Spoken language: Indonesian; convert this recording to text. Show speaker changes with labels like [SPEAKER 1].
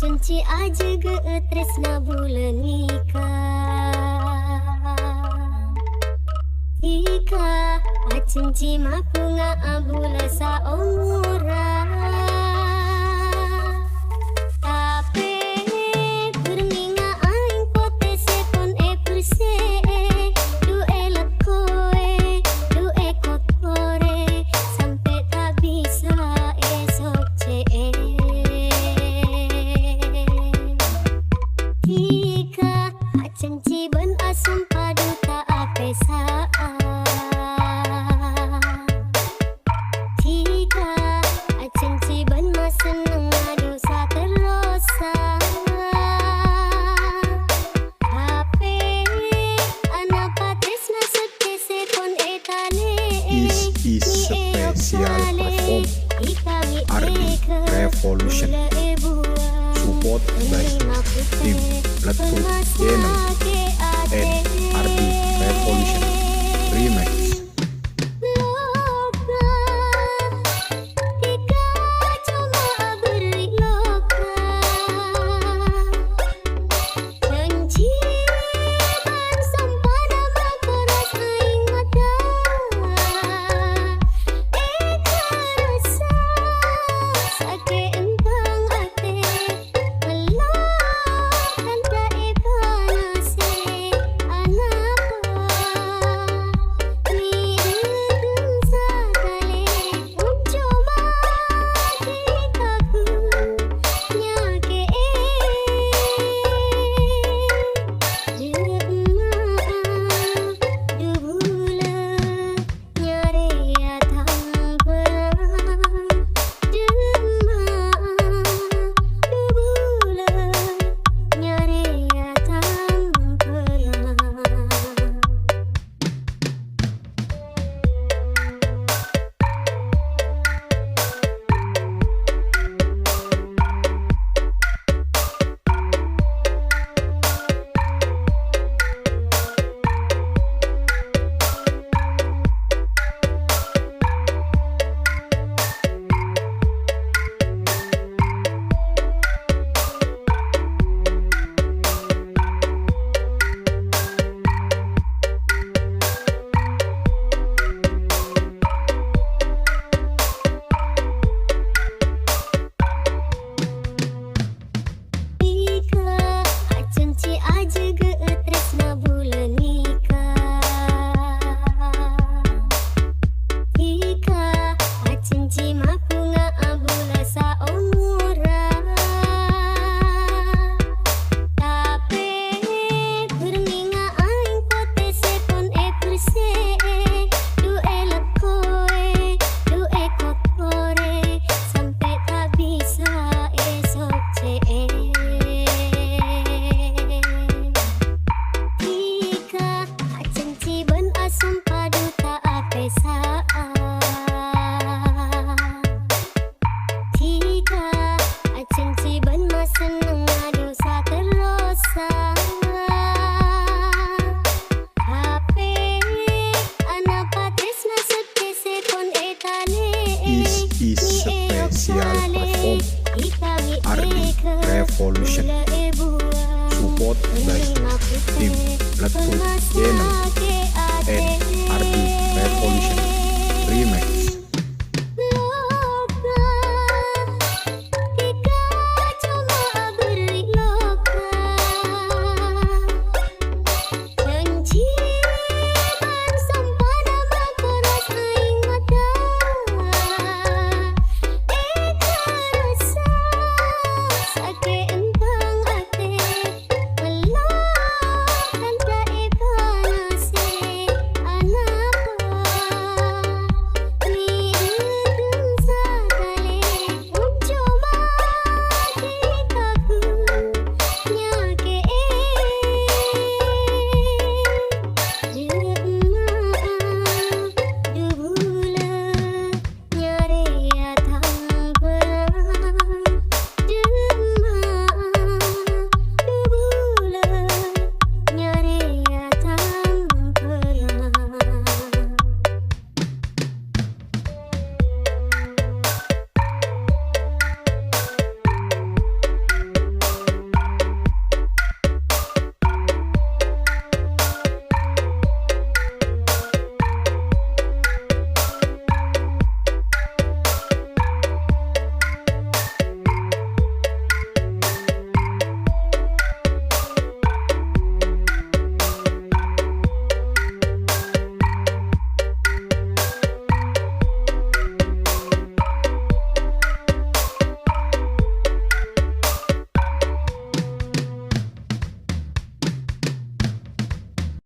[SPEAKER 1] Cunci aja ge Taresna bulan nikah. Jika cunci mapunga abula saumura. Tapi kurninga aing pote sepon perse. Du koe, du kotore. Sampai tak bisa esok cee. Jika cenci ben asum padu tak apesa. Jika cenci ben maseneng dosa terlosa. Hape anak Taresna sekese kon etale.
[SPEAKER 2] Is special perform Ardy Revolution, support by tim LAGU CENELL and Ardy Revolution Remix. Is special perform Ardy Revolution, support by tim LAGU CENELL